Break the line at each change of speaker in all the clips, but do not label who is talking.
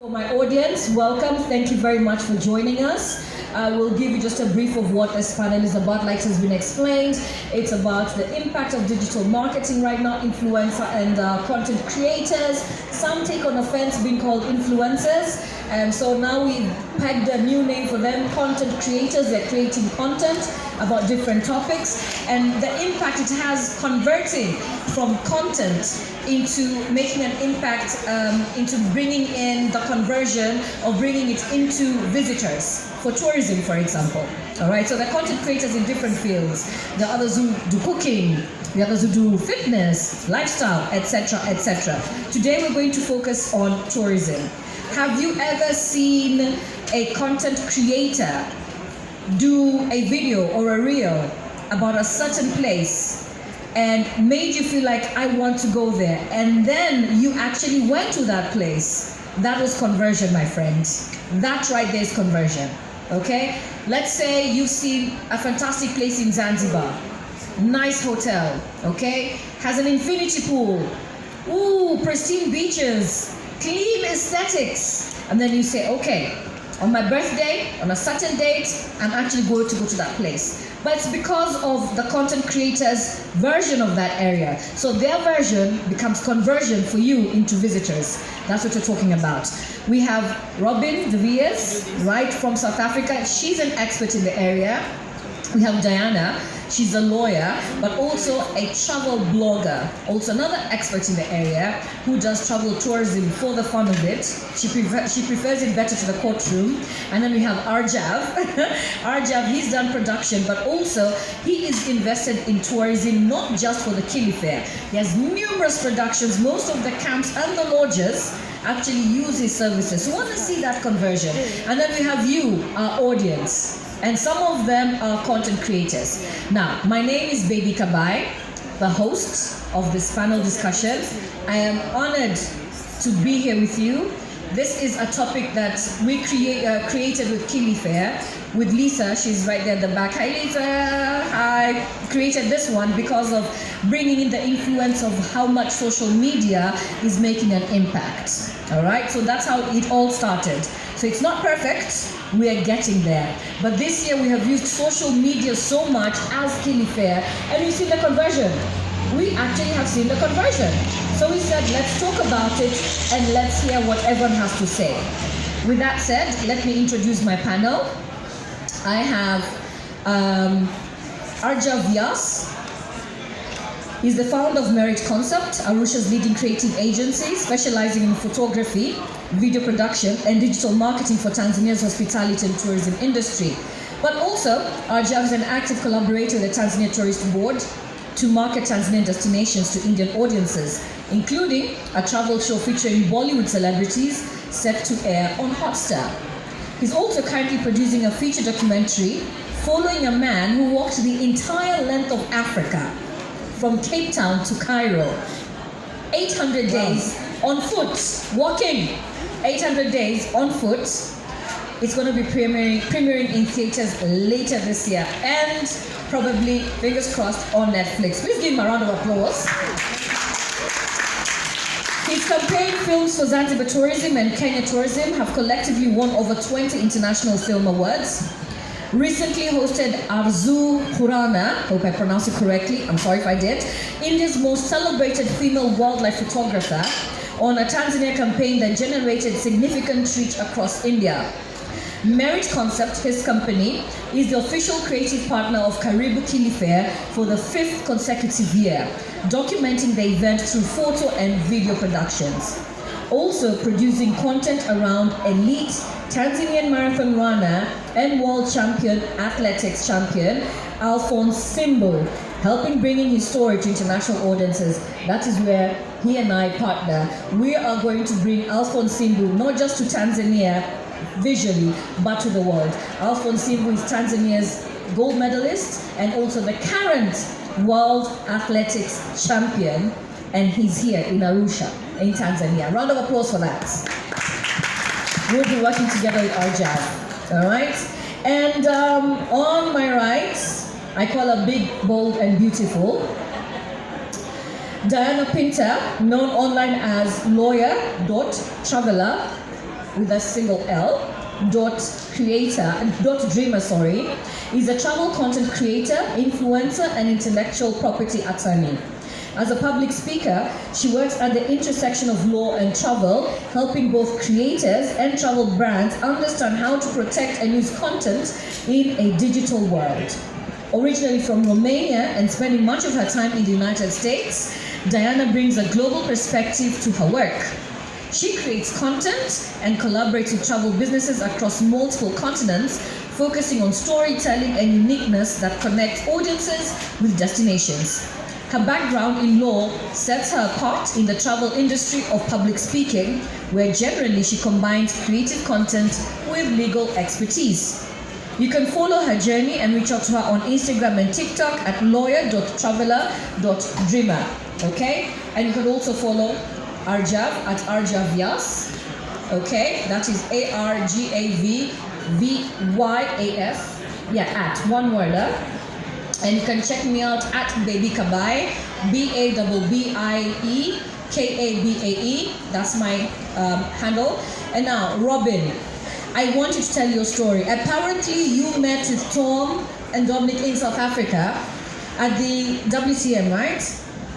For my audience, welcome. Thank you very much for joining us. We'll give you just a brief of what this panel is about. Like has been explained, it's about the impact of digital marketing right now, influencer and content creators. Some take on offense being called influencers. So now we've pegged a new name for them, content creators. They're creating content about different topics, and the impact it has converting from content into making an impact, into bringing in the conversion or bringing it into visitors for tourism, for example. All right, so the content creators in different fields, the others who do cooking, the others who do fitness, lifestyle, etc., etc. Today we're going to focus on tourism. Have you ever seen a content creator do a video or a reel about a certain place and made you feel like, I want to go there, and then you actually went to that place? That was conversion, my friends. That right there is conversion. Okay, let's say you've seen a fantastic place in Zanzibar, nice hotel, okay, has an infinity pool, ooh, pristine beaches, clean aesthetics, and then you say, okay, on my birthday, on a certain date, I'm actually going to go to that place. But it's because of the content creator's version of that area. So their version becomes conversion for you into visitors. That's what we're talking about. We have Robin De Villiers, right, from South Africa. She's an expert in the area. We have Diana. She's a lawyer, but also a travel blogger, also another expert in the area who does travel tourism for the fun of it. She prefers it better to the courtroom. And then we have Arjav. Arjav, he's done production, but also he is invested in tourism, not just for the Kili Fair. He has numerous productions. Most of the camps and the lodges actually use his services. So we want to see that conversion. And then we have you, our audience. And some of them are content creators. Now, my name is Baby Kabai, the host of this panel discussion. I am honored to be here with you. This is a topic that we created with Kili Fair, with Lisa. She's right there at the back. Hi, Lisa. I created this one because of bringing in the influence of how much social media is making an impact. All right, so that's how it all started. So it's not perfect, we are getting there. But this year we have used social media so much as Kili Fair, and you see the conversion. We actually have seen the conversion. So we said, let's talk about it and let's hear what everyone has to say. With that said, let me introduce my panel. I have Arjav Vyas. He's the founder of Merit Concept, Arusha's leading creative agency specializing in photography, video production, and digital marketing for Tanzania's hospitality and tourism industry. But also, Arjav is an active collaborator with the Tanzania Tourist Board to market Tanzanian destinations to Indian audiences, including a travel show featuring Bollywood celebrities set to air on Hotstar. He's also currently producing a feature documentary following a man who walked the entire length of Africa, from Cape Town to Cairo, 800 days on foot, walking, 800 days on foot. It's going to be premiering in theaters later this year, and probably, fingers crossed, on Netflix. Please give him a round of applause. His campaign films for Zanzibar Tourism and Kenya Tourism have collectively won over 20 international film awards. Recently hosted Arzu Khurana, hope I pronounced it correctly, I'm sorry if I did, India's most celebrated female wildlife photographer, on a Tanzania campaign that generated significant reach across India. Merit Concept, his company, is the official creative partner of Karibu Kili Fair for the 5th consecutive year, documenting the event through photo and video productions. Also producing content around elite Tanzanian marathon runner and world champion athletics champion Alphonse Simbu, helping bringing his story to international audiences. That is where he and I partner. We are going to bring Alphonse Simbu not just to Tanzania visually, but to the world. Alphonse Simbu is Tanzania's gold medalist and also the current world athletics champion, and he's here in Arusha, in Tanzania. Round of applause for that. We'll be working together with Arjav, all right? And on my right, I call her big, bold, and beautiful, Diana Pinter, known online as lawyer.traveler, with a single L, dreamer, is a travel content creator, influencer, and intellectual property attorney. As a public speaker, she works at the intersection of law and travel, helping both creators and travel brands understand how to protect and use content in a digital world. Originally from Romania and spending much of her time in the United States, Diana brings a global perspective to her work. She creates content and collaborates with travel businesses across multiple continents, focusing on storytelling and uniqueness that connect audiences with destinations. Her background in law sets her apart in the travel industry of public speaking, where generally she combines creative content with legal expertise. You can follow her journey and reach out to her on Instagram and TikTok at lawyer.traveler.dreamer. Okay? And you can also follow Arjav at Arjavyas. Okay? That is ARGAVVYAS. Yeah, at one word. And you can check me out at Baby Kabae, BABBIE KABAE. That's my handle. And now, Robin, I want you to tell your story. Apparently, you met with Tom and Dominic in South Africa at the WTM, right?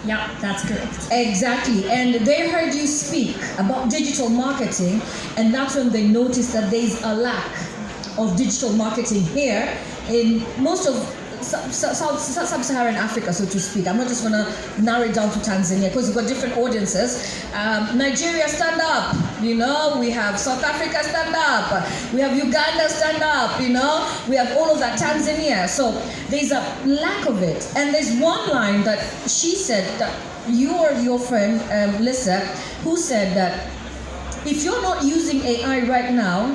Yeah, that's correct.
Exactly. And they heard you speak about digital marketing, and that's when they noticed that there's a lack of digital marketing here in most of sub-Saharan Africa, so to speak. I'm not just going to narrow it down to Tanzania because we've got different audiences. Nigeria, stand up. You know, we have South Africa, stand up. We have Uganda, stand up. You know, we have all of that. Tanzania. So there's a lack of it. And there's one line that she said that you or your friend Lisa, who said that if you're not using AI right now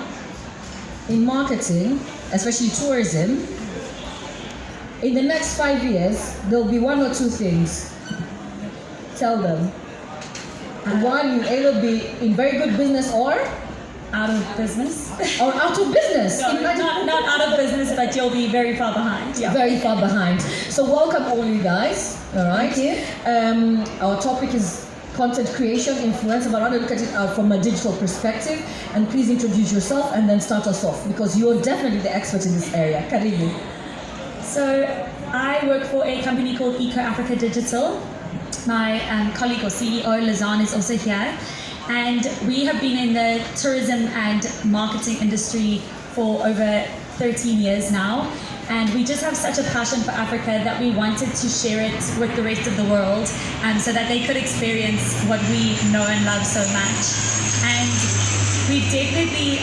in marketing, especially tourism, in the next 5 years, there'll be one or two things. Tell them. One, you'll either be in very good business or
out of business.
Or out of business.
No, not out of business, but you'll be very far behind.
Yeah. Very far behind. So welcome all you guys. All right.
Thank
you. Our topic is content creation, influencer, but I want to look at it from a digital perspective. And please introduce yourself and then start us off because you're definitely the expert in this area. Karibu.
So I work for a company called Eco Africa Digital. My colleague or CEO, Lazan, is also here. And we have been in the tourism and marketing industry for over 13 years now. And we just have such a passion for Africa that we wanted to share it with the rest of the world so that they could experience what we know and love so much. And we've definitely,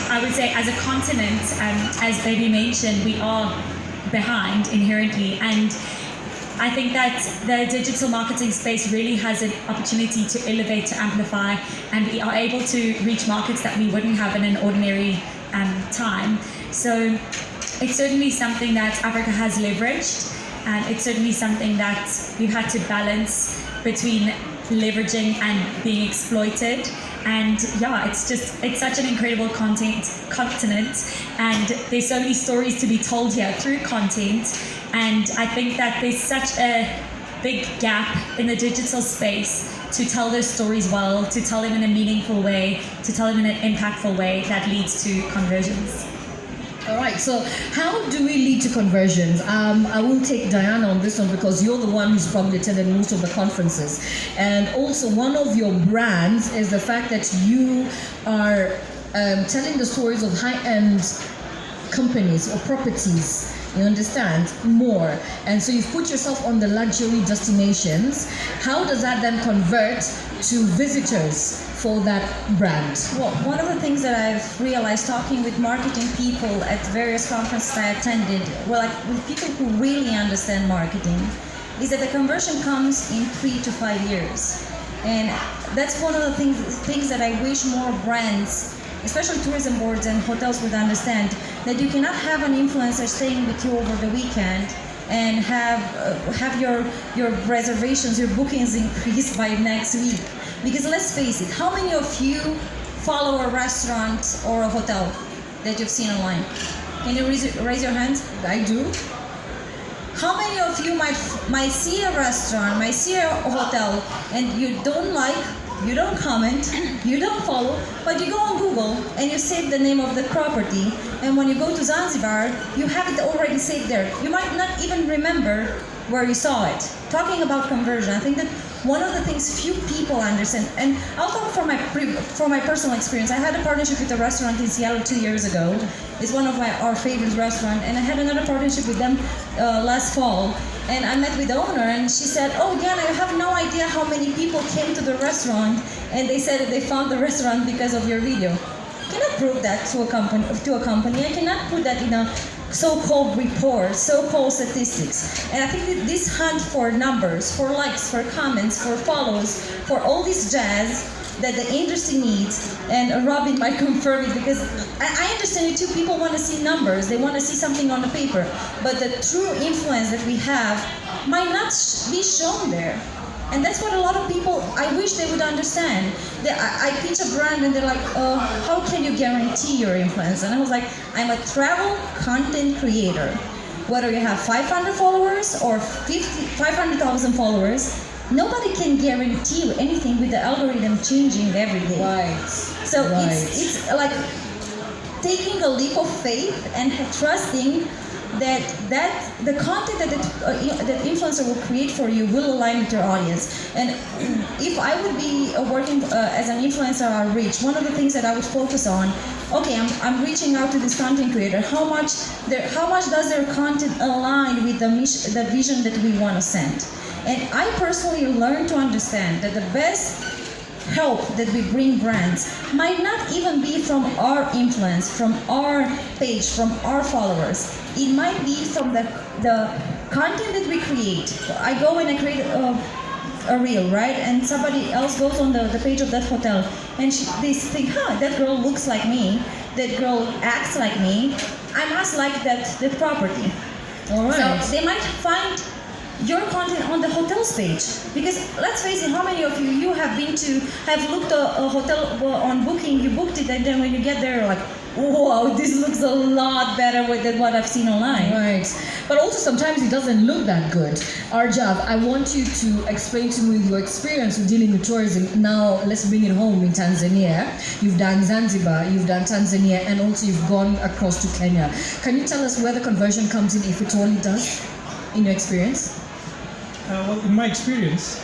I would say, as a continent, as Baby mentioned, we are behind inherently, and I think that the digital marketing space really has an opportunity to elevate, to amplify, and we are able to reach markets that we wouldn't have in an ordinary time. So it's certainly something that Africa has leveraged, and it's certainly something that we've had to balance between leveraging and being exploited. And yeah, it's such an incredible continent, and there's so many stories to be told here through content. And I think that there's such a big gap in the digital space to tell those stories well, to tell them in a meaningful way, to tell them in an impactful way that leads to conversions.
All right, so how do we lead to conversions? I will take Diana on this one because you're the one who's probably attended most of the conferences. And also one of your brands is the fact that you are telling the stories of high-end companies or properties, you understand, more. And so you've put yourself on the luxury destinations. How does that then convert to visitors for that brand?
Well, one of the things that I've realized talking with marketing people at various conferences I attended, with people who really understand marketing, is that the conversion comes in 3 to 5 years. And that's one of the things that I wish more brands, especially tourism boards and hotels, would understand, that you cannot have an influencer staying with you over the weekend and have your reservations, your bookings increase by next week. Because let's face it, how many of you follow a restaurant or a hotel that you've seen online? Can you raise your hand?
I do.
How many of you might see a restaurant, might see a hotel, and you don't like, you don't comment, you don't follow, but you go on Google and you save the name of the property, and when you go to Zanzibar, you have it already saved there. You might not even remember where you saw it. Talking about conversion, I think that one of the things few people understand, and I'll talk from my personal experience. I had a partnership with a restaurant in Seattle 2 years ago. It's one of our favorite restaurants, and I had another partnership with them last fall. And I met with the owner, and she said, "Oh, Diana, you have no idea how many people came to the restaurant, and they said that they found the restaurant because of your video." I cannot prove that to a company. I cannot put that in a so-called report, so-called statistics. And I think that this hunt for numbers, for likes, for comments, for follows, for all this jazz that the industry needs, and Robin might confirm it, because I understand it too. People want to see numbers, they want to see something on the paper, but the true influence that we have might not be shown there. And that's what a lot of people, I wish they would understand. I pitch a brand and they're like, how can you guarantee your influence? And I was like, I'm a travel content creator. Whether you have 500 followers or 500,000 followers, nobody can guarantee you anything with the algorithm changing every day.
Right.
So
Right.
it's like taking a leap of faith and trusting that the content that influencer will create for you will align with your audience. And if I would be working as an influencer outreach, one of the things that I would focus on, okay, I'm reaching out to this content creator. How much does their content align with the vision that we want to send? And I personally learned to understand that the best help that we bring brands might not even be from our influence, from our page, from our followers. It might be from the content that we create. I go and I create a reel, right? And somebody else goes on the page of that hotel, and they think, that girl looks like me, that girl acts like me, I must like that property.
All right.
So they might find your content on the hotel's page, because let's face it, how many of you have looked a hotel on Booking, you booked it, and then when you get there, you're like, wow, this looks a lot better than what I've seen online.
Right. But also sometimes it doesn't look that good. Arjav, I want you to explain to me your experience with dealing with tourism. Now, let's bring it home in Tanzania. You've done Zanzibar, you've done Tanzania, and also you've gone across to Kenya. Can you tell us where the conversion comes in, if it only does, in your experience?
Well, in my experience,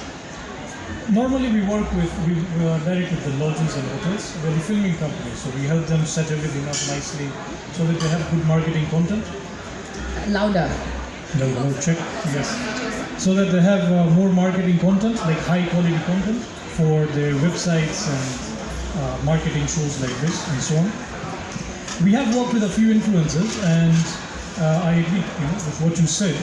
normally we are direct with the lodges and hotels. We're a filming company, so we help them set everything up nicely so that they have good marketing content.
Louder.
No, check. Yes. So that they have more marketing content, like high quality content for their websites and marketing shows like this and so on. We have worked with a few influencers, and I agree with what you said.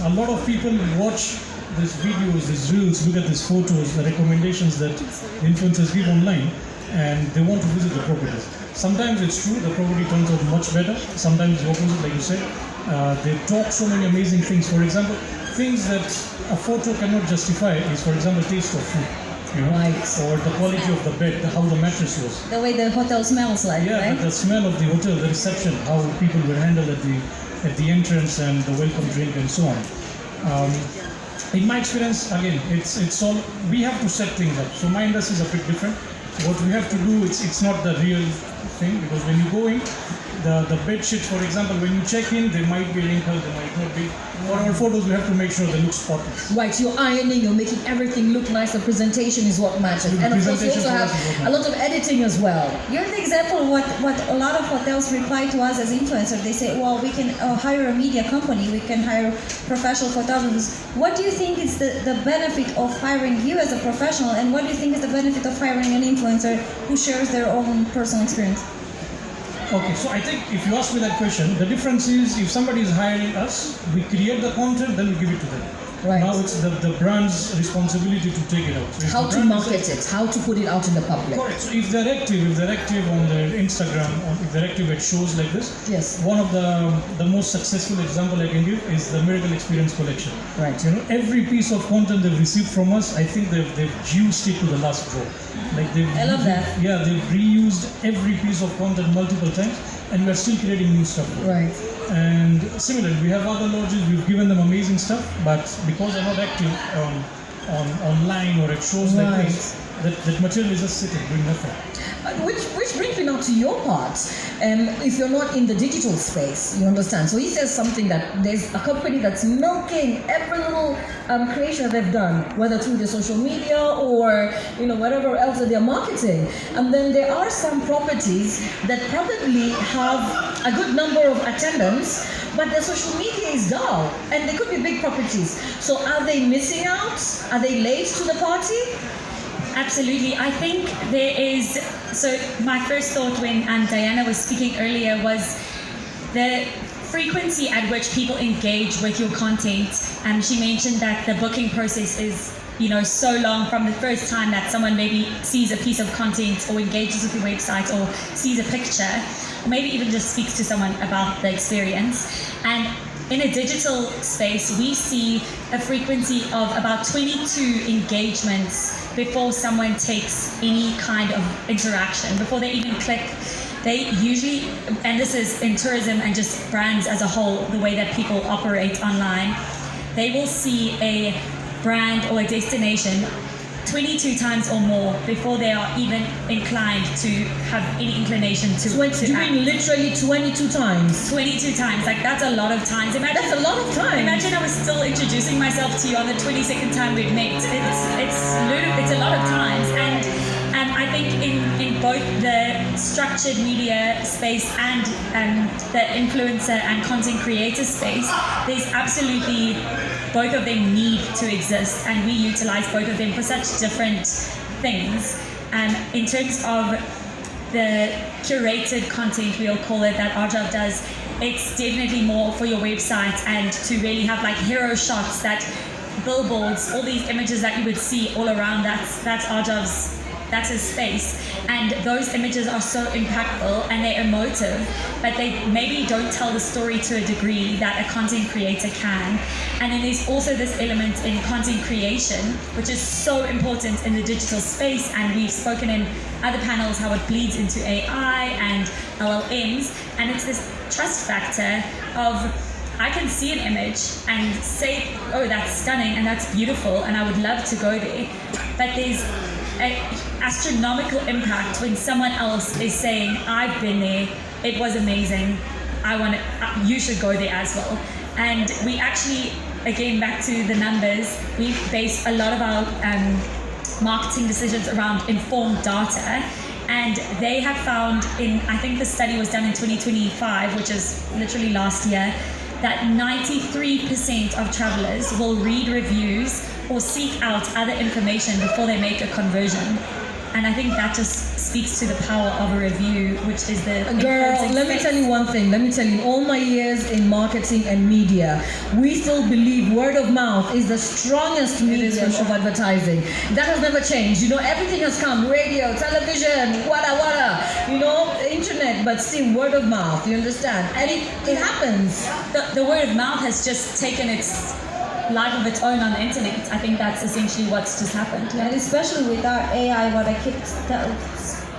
A lot of people watch these videos, these reels, look at these photos, the recommendations that influencers give online, and they want to visit the properties. Sometimes it's true, the property turns out much better. Sometimes the opposite, like you said. They talk so many amazing things. For example, things that a photo cannot justify is, for example, taste of food.
Right.
Or the quality of the bed, how the mattress was.
The way the hotel smells like,
Yeah,
right?
the smell of the hotel, the reception, how people were handled at the entrance, and the welcome drink and so on. In my experience, again, it's all, we have to set things up. So my industry is a bit different. What we have to do, it's not the real thing, because when you go in, the bed sheets, for example, when you check in, they might be wrinkled, they might not be. For our photos, we have to make sure they look spotless.
Right, you're ironing, you're making everything look nice, the presentation is what matters.
The
And of course you
presentation
also
for us is what
have a lot of editing as well.
You're the example of what a lot of hotels reply to us as influencers. They say, well, we can hire a media company, we can hire professional photographers. What do you think is the benefit of hiring you as a professional, and what do you think is the benefit of hiring an influencer who shares their own personal experience?
Okay, so I think if you ask me that question, the difference is if somebody is hiring us, we create the content, then we give it to them.
Right.
Now it's the brand's responsibility to take it out. So if
How
the
to
brand
market
is-
it, how to put it out in the public.
Correct. So if they're active on their Instagram, or if they're active at shows like this,
Yes.
one of the most successful example I can give is the Miracle Experience collection.
Right.
Every piece of content they've received from us, I think they've juiced it to the last drop. Like
I love that.
Yeah, they've reused every piece of content multiple times, and we're still creating new stuff.
Right.
And similarly, we have other lodges, we've given them amazing stuff, but because they're not active, online or at shows like
Right.
this, that material is just sitting, doing nothing.
Which brings me now to your part. If you're not in the digital space, you understand. So he says something that there's a company that's milking every little creation that they've done, whether through the social media or whatever else that they're marketing. And then there are some properties that probably have a good number of attendants, but their social media is dull, and they could be big properties. So are they missing out? Are they late to the party?
Absolutely. I think there is, so my first thought when Diana was speaking earlier was the frequency at which people engage with your content. She mentioned that the booking process is, so long from the first time that someone maybe sees a piece of content or engages with your website or sees a picture, or maybe even just speaks to someone about the experience. And in a digital space, we see a frequency of about 22 engagements before someone takes any kind of interaction, before they even click. They usually, and this is in tourism and just brands as a whole, the way that people operate online, they will see a brand or a destination 22 times or more before they are even inclined to have any inclination to
You
act.
mean literally 22 times?
22 times, like that's a lot of times.
That's a lot of time.
Imagine I was still introducing myself to you on the 22nd time we've met. It's a lot of times, and I think in both the structured media space and the influencer and content creator space, there's absolutely both of them need to exist, and we utilize both of them for such different things. In terms of the curated content, we'll call it, that Arjav does, it's definitely more for your website and to really have like hero shots, that billboards, all these images that you would see all around. That's Arjav's, that's his space, and those images are so impactful and they're emotive, but they maybe don't tell the story to a degree that a content creator can. And then there's also this element in content creation, which is so important in the digital space, and we've spoken in other panels how it bleeds into AI and LLMs, and it's this trust factor of, I can see an image and say, oh, that's stunning and that's beautiful and I would love to go there, but there's an astronomical impact when someone else is saying, I've been there, it was amazing, you should go there as well. And we actually, again, back to the numbers, we base a lot of our marketing decisions around informed data, and they have found I think the study was done in 2025, which is literally last year, that 93% of travelers will read reviews or seek out other information before they make a conversion. And I think that just speaks to the power of a review, which is the
Girl,
influencing
let me
space.
tell you one thing. Let me tell you, all my years in marketing and media, we still believe word of mouth is the strongest medium of advertising. That has never changed. Everything has come, radio, television, wada, internet, but still word of mouth, you understand? And it happens.
The word of mouth has just taken its life of its own on the internet. I think that's essentially what's just happened.
And especially with our AI, what I keep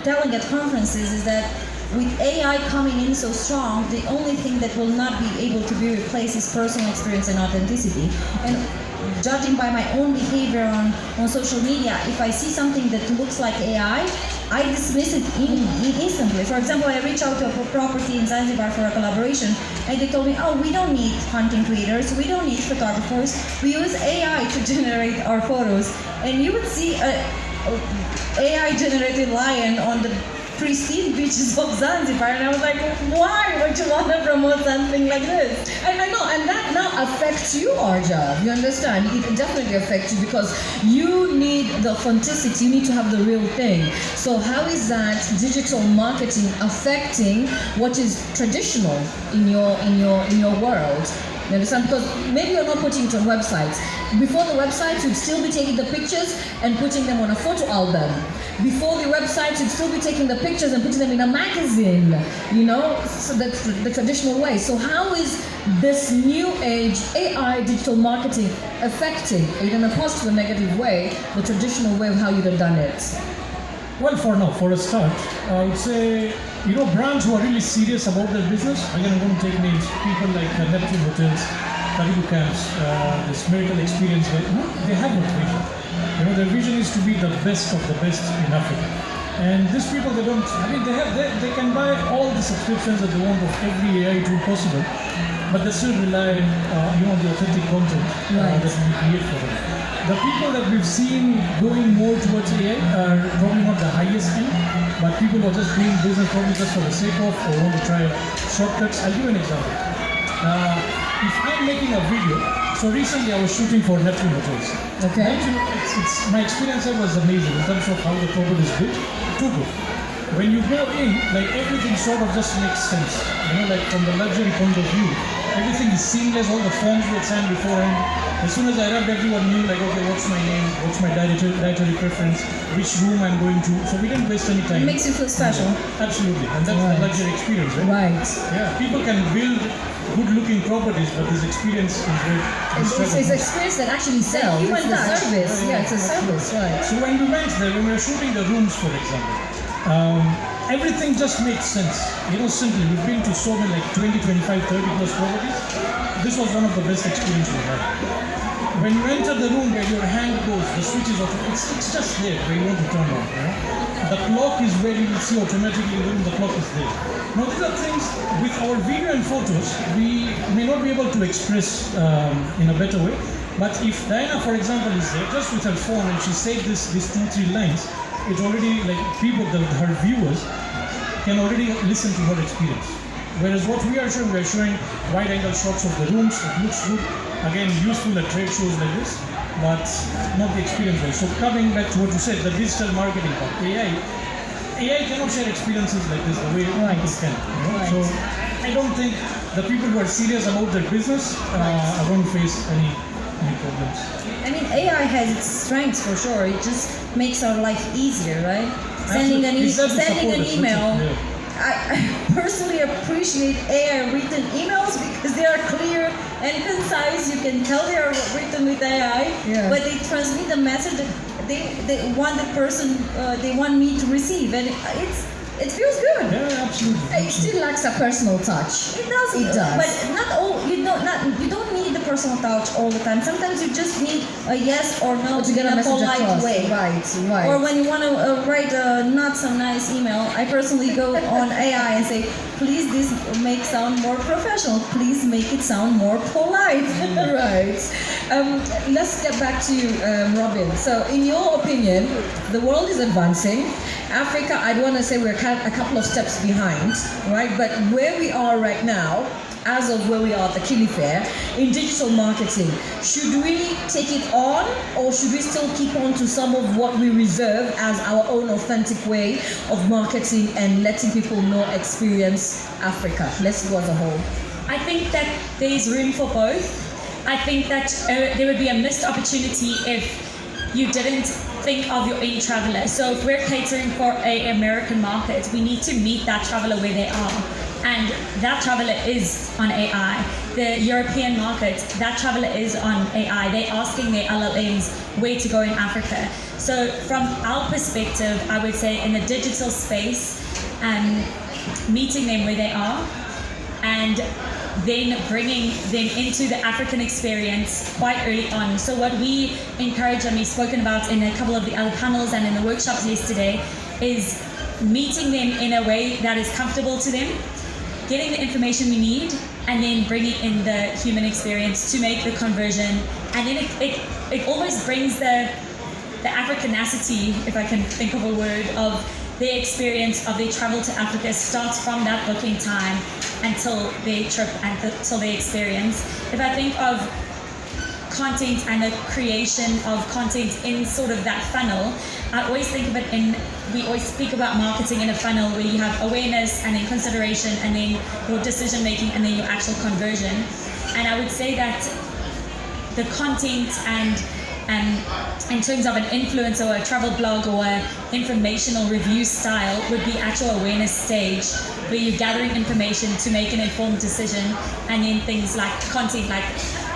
telling at conferences is that with AI coming in so strong, the only thing that will not be able to be replaced is personal experience and authenticity. And judging by my own behavior on social media, if I see something that looks like AI, I dismiss it instantly. For example, I reached out to a property in Zanzibar for a collaboration, and they told me, oh, we don't need content creators, we don't need photographers, we use AI to generate our photos. And you would see a AI-generated lion on the pristine beaches of Zanzibar, and I was like, why would you want to promote something like this?
And I know, and that now affects you, Arja. You understand? It definitely affects you because you need the authenticity. You need to have the real thing. So how is that digital marketing affecting what is traditional in your world? You understand? Because maybe you're not putting it on websites. Before the website, you'd still be taking the pictures and putting them on a photo album. Before the website, you'd still be taking the pictures and putting them in a magazine. So that's the traditional way. So how is this new age AI digital marketing affecting, either in a positive or negative way, the traditional way of how you'd have done it?
Well, for a start, I would say, brands who are really serious about their business, again, I'm going to take names, people like Neptune Hotels, Caribou Camps, this Miracle Experience, they have motivation. Their vision is to be the best of the best in Africa. And these people, they don't, I mean, they can buy all the subscriptions that they want of every AI tool possible, but they still rely on the authentic content that we create for them. The people that we've seen going more towards AI are probably not the highest end, but people who are just doing business probably just for the sake of or want to try shortcuts. I'll give you an example. If I'm making a video, so recently I was shooting for Neptune Hotels.
Okay.
Neptune, my experience there was amazing in terms of how the property is built. Too good. When you go in, like everything sort of just makes sense. Like from the luxury point of view, everything is seamless. All the forms were signed beforehand. As soon as I arrived, everyone knew like, okay, what's my name, what's my dietary preference, which room I'm going to. So we didn't waste any time.
It makes you feel special.
Absolutely, and that's the luxury experience, right?
Right.
Yeah, people can build good-looking properties, but this experience is very
It's experience that actually sells.
human
It's a
touch.
service. Yeah, it's a service, right.
So when we went there, when we were shooting the rooms, for example, everything just made sense. Simply, we've been to so many, like 20, 25, 30 plus properties. This was one of the best experiences we had. When you enter the room where your hand goes, the switch is it's just there where you want to turn on. The clock is where you will see automatically in the room, the clock is there. Now these are things, with our video and photos, we may not be able to express in a better way, but if Diana, for example, is there just with her phone and she said these 2-3 lines, it already, like people, her viewers can already listen to her experience. Whereas what we are showing wide-angle shots of the rooms, it looks good, again useful at trade shows like this, but not the experience way. So coming back to what you said, the digital marketing part, AI cannot share experiences like this the way people can.
Right.
So I don't think the people who are serious about their business are going to face any problems.
I mean, AI has its strengths for sure. It just makes our life easier, right? Sending an email. I personally appreciate AI written emails because they are clear and concise. You can tell they are written with AI, but they transmit the message that they want the person, they want me to receive, and it feels good.
Yeah, absolutely.
It still lacks a personal touch.
It does.
It does.
But not all. You don't need the personal touch all the time. Sometimes you just need a yes or no
To get a
in a
message
polite
across.
way.
Right.
Or when you want to write a not so nice email, I personally go on AI and say, please this make sound more professional. Please make it sound more polite.
Right. Let's get back to you, Robin. So, in your opinion, the world is advancing. Africa, I'd want to say we're a couple of steps behind, right? But where we are right now, as of where we are at the Kili Fair, in digital marketing, should we take it on, or should we still keep on to some of what we reserve as our own authentic way of marketing and letting people know, experience Africa? Let's go as a whole.
I think that there's room for both. I think that there would be a missed opportunity if you didn't think of your own traveler. So if we're catering for an American market, we need to meet that traveler where they are. And that traveler is on AI. The European market, that traveler is on AI. They're asking their LLMs where to go in Africa. So from our perspective, I would say in the digital space, meeting them where they are, and then bringing them into the African experience quite early on. So what we encourage, and we've spoken about in a couple of the other panels and in the workshops yesterday, is meeting them in a way that is comfortable to them, getting the information we need, and then bringing in the human experience to make the conversion. And then it almost brings the Africanacity, if I can think of a word, of their experience of their travel to Africa starts from that booking time until their trip and until their experience. If I think of content and the creation of content in sort of that funnel, I always think of it we always speak about marketing in a funnel where you have awareness and then consideration and then your decision making and then your actual conversion. And I would say that the content and in terms of an influencer or a travel blog or an informational review style would be actual awareness stage where you're gathering information to make an informed decision, and then things like content like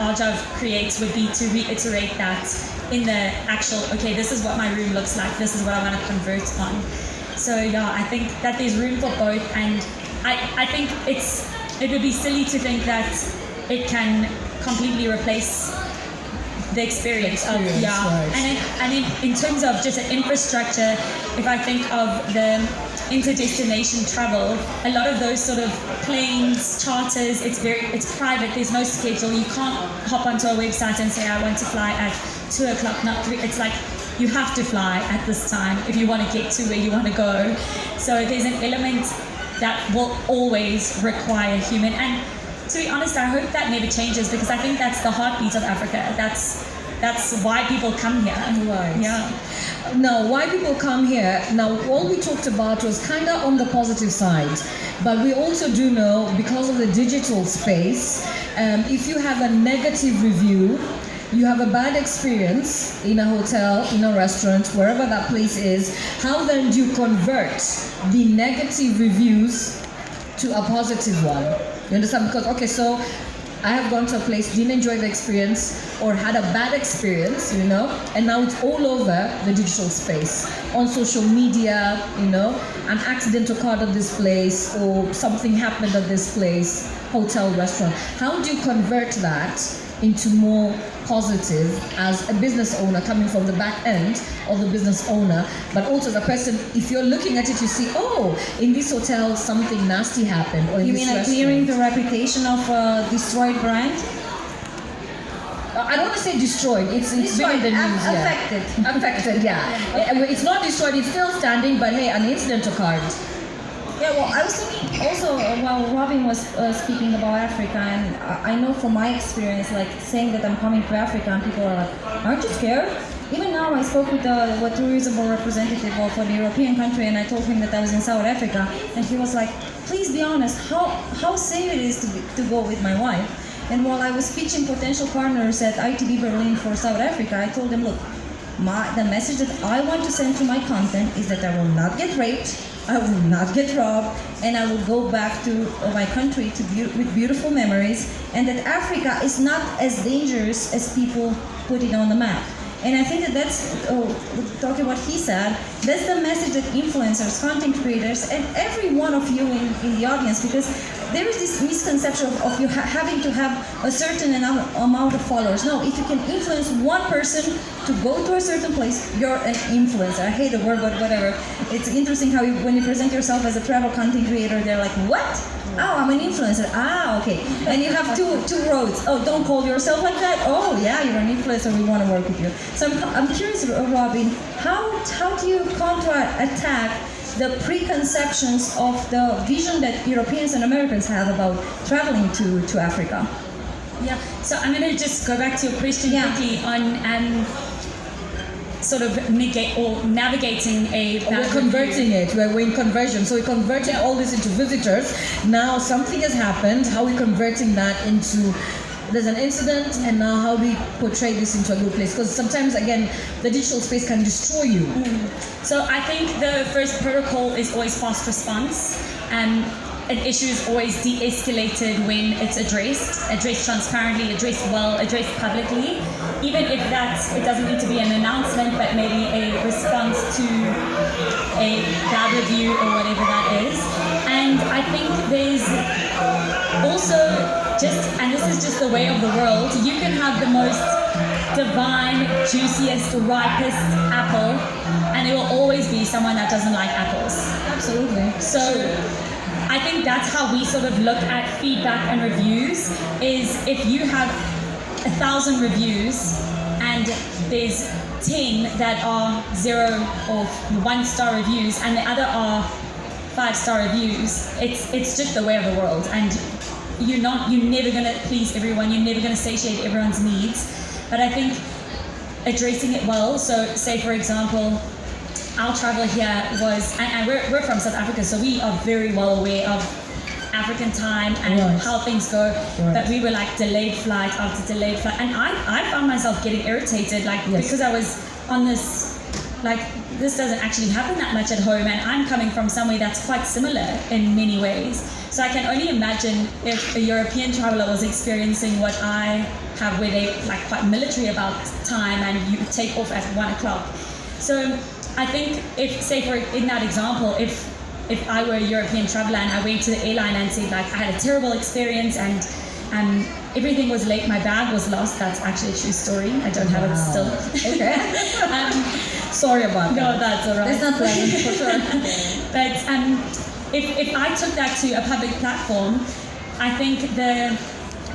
Arjav creates would be to reiterate that in the actual, okay, this is what my room looks like, this is what I want to convert on. So yeah, I think that there's room for both, and I think it would be silly to think that it can completely replace the experience,
The experience, right.
and in terms of just an infrastructure, if I think of the interdestination travel, a lot of those sort of planes, charters, it's private. There's no schedule. You can't hop onto a website and say I want to fly at 2 o'clock, not 3. It's like you have to fly at this time if you want to get to where you want to go. So there's an element that will always require human. And to be honest, I hope that never changes, because I think that's the heartbeat of Africa. That's why people come here.
Right.
Yeah.
Now, why people come here, now all we talked about was kind of on the positive side, but we also do know, because of the digital space, if you have a negative review, you have a bad experience in a hotel, in a restaurant, wherever that place is, how then do you convert the negative reviews to a positive one? You understand? Because, okay, so I have gone to a place, didn't enjoy the experience, or had a bad experience, you know, and now it's all over the digital space. On social media, you know, an accident occurred at this place, or something happened at this place, hotel, restaurant. How do you convert that into more positive as a business owner coming from the back end of the business owner, but also as a person, if you're looking at it, you see, oh, in this hotel something nasty happened, or in
You
this
mean like
restaurant.
clearing the reputation of a destroyed brand?
I don't want to say destroyed. It's been in the news.
Affected.
Yeah. Affected. Yeah. It's not destroyed. It's still standing. But hey, an incident occurred.
Yeah, well, I was thinking also while Robin was speaking about Africa, and I know from my experience, like saying that I'm coming to Africa, and people are like, "Aren't you scared?" Even now, I spoke with the tourism representative of an European country, and I told him that I was in South Africa, and he was like, "Please be honest, how safe it is to go with my wife?" And while I was pitching potential partners at ITB Berlin for South Africa, I told them, "Look, the message that I want to send through my content is that I will not get raped, I will not get robbed, and I will go back to my country with beautiful memories, and that Africa is not as dangerous as people put it on the map." And I think that's, talking what he said, that's the message that influencers, content creators, and every one of you in the audience, because there is this misconception of you having to have a certain amount of followers. No, if you can influence one person to go to a certain place, you're an influencer. I hate the word, but whatever. It's interesting how when you present yourself as a travel content creator, they're like, what? Oh, I'm an influencer. Ah, okay. And you have two roads. Oh, don't call yourself like that. Oh, yeah, you're an influencer. We want to work with you. So I'm curious, Robin, how do you counter-attack the preconceptions of the vision that Europeans and Americans have about traveling to Africa?
Yeah, so I'm going to just go back to your question quickly on sort of navigating a bad
We're converting
review.
it. We're in conversion. So we're converting all this into visitors. Now something has happened. How are we converting that into, there's an incident, and now how do we portray this into a good place? Because sometimes, again, the digital space can destroy you.
So I think the first protocol is always fast response. An issue is always de-escalated when it's addressed transparently, addressed well, addressed publicly. Even if it doesn't need to be an announcement, but maybe a response to a bad review or whatever that is. And I think there's also and this is just the way of the world, you can have the most divine, juiciest, ripest apple, and there will always be someone that doesn't like apples.
Absolutely.
So I think that's how we sort of look at feedback and reviews, is if you have 1,000 reviews and there's 10 that are 0 or 1-star reviews and the other are 5-star reviews, it's just the way of the world, and you're never going to please everyone, you're never going to satiate everyone's needs. But I think addressing it well, so say for example, our travel here was, and we're from South Africa, so we are very well aware of African time and how things go. But we were like delayed flight after delayed flight, and I found myself getting irritated, because I was on this, this doesn't actually happen that much at home, and I'm coming from somewhere that's quite similar in many ways. So I can only imagine if a European traveler was experiencing what I have, where they quite military about time and you take off at 1 o'clock. So I think in that example, if I were a European traveler and I went to the airline and said I had a terrible experience and everything was late. My bag was lost. That's actually a true story. I don't have it still.
Okay.
um,
Sorry about
no,
that.
that's all right.
That's not pleasant for sure.
But if I took that to a public platform, I think the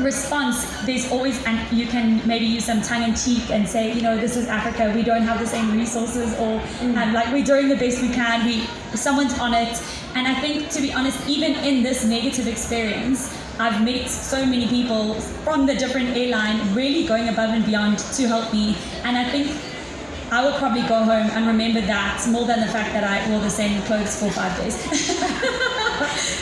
response, there's always, and you can maybe use some tongue-in-cheek and say, you know, this is Africa, we don't have the same resources, or like we're doing the best we can, someone's on it. And I think, to be honest, even in this negative experience, I've met so many people from the different airline really going above and beyond to help me. And I think I will probably go home and remember that more than the fact that I wore the same clothes for 5 days.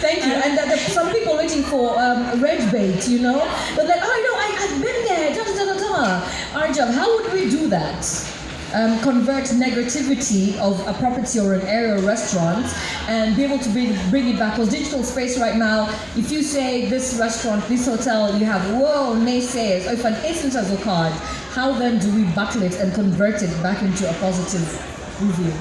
Thank you. And some people waiting for reg bait, you know? But like, oh, no, I've been there. Da, da, da, da. Arjun, how would we do that? Convert negativity of a property or an area or restaurant and be able to bring it back. Because digital space right now, if you say this restaurant, this hotel, you have, whoa, naysayers. Or if an essence has a card, how then do we battle it and convert it back into a positive review?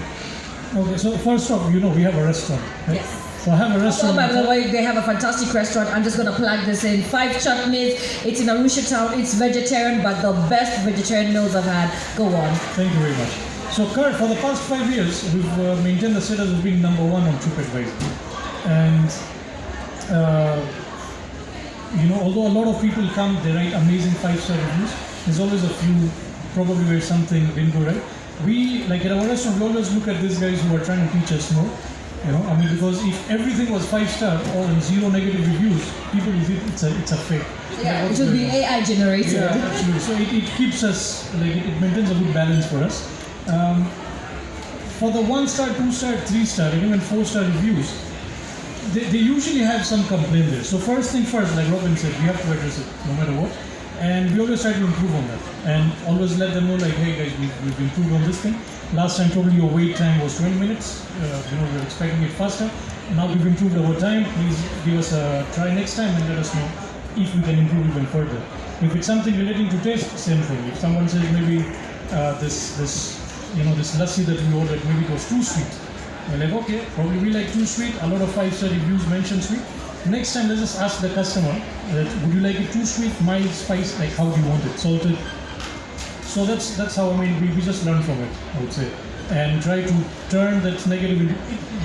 Okay, so first off, you know, we have a restaurant, right?
Yes.
So I have a
Oh,
restaurant.
by the way, they have a fantastic restaurant. I'm just going to plug this in. 5 Chutneys. It's in Arusha town. It's vegetarian, but the best vegetarian meals I've had. Go on.
Thank you very much. So, Kurt, for the past 5 years, we've maintained the status of being number 1 on TripAdvisor. And, you know, although a lot of people come, they write amazing 5-star reviews, there's always a few probably where something didn't go right. We, like at our restaurant, we always look at these guys who are trying to teach us more. You know, I mean, because if everything was 5-star or 0 negative reviews, people will think it's a fake.
Yeah, it should be AI generated.
Yeah, absolutely. So it keeps us, like, it maintains a good balance for us. For the 1-star, 2-star, 3-star, and even 4-star reviews, they usually have some complaint there. So first thing first, like Robin said, we have to address it no matter what. And we always try to improve on that. And always let them know, like, hey guys, we've improved on this thing. Last time probably your wait time was 20 minutes. You know, we were expecting it faster. Now we've improved our time. Please give us a try next time and let us know if we can improve even further. If it's something relating to taste, same thing. If someone says maybe this lassi that we ordered, maybe it was too sweet. We're like, okay, probably we like too sweet. A lot of 5-star reviews mention sweet. Next time, let's just ask the customer that would you like it too sweet, mild, spice, like how do you want it, salted? So that's how, I mean, we just learn from it, I would say, and try to turn that negative into.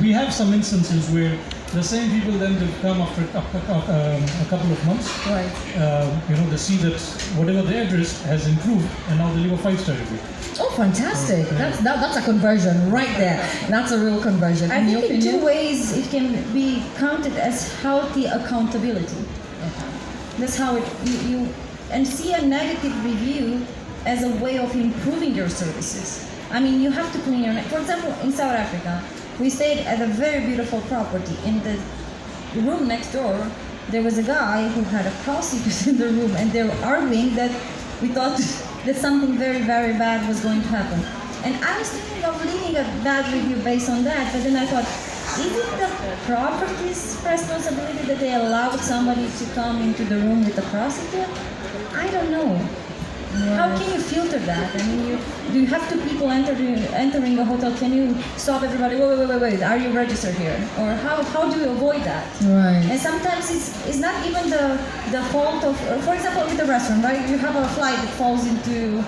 We have some instances where the same people then they come after a couple of months.
Right.
You know, they see that whatever they addressed has improved, and now they leave a 5-star review.
Oh, fantastic. That's a conversion right there. That's a real conversion.
I
In your
think in
opinion?
2 ways it can be counted as healthy accountability. That's how you and see a negative review as a way of improving your services. I mean, you have to clean your. For example, in South Africa, we stayed at a very beautiful property. In the room next door, there was a guy who had a prostitute in the room, and they were arguing that we thought that something very, very bad was going to happen. And I was thinking of leaving a bad review based on that, but then I thought, is it the property's responsibility that they allowed somebody to come into the room with a prostitute? I don't know. How can you filter that? I mean, do you have 2 people entering a hotel? Can you stop everybody? Wait, are you registered here? Or how do you avoid that?
Right.
And sometimes it's not even the fault of, for example, with the restaurant, right? You have a flight that falls into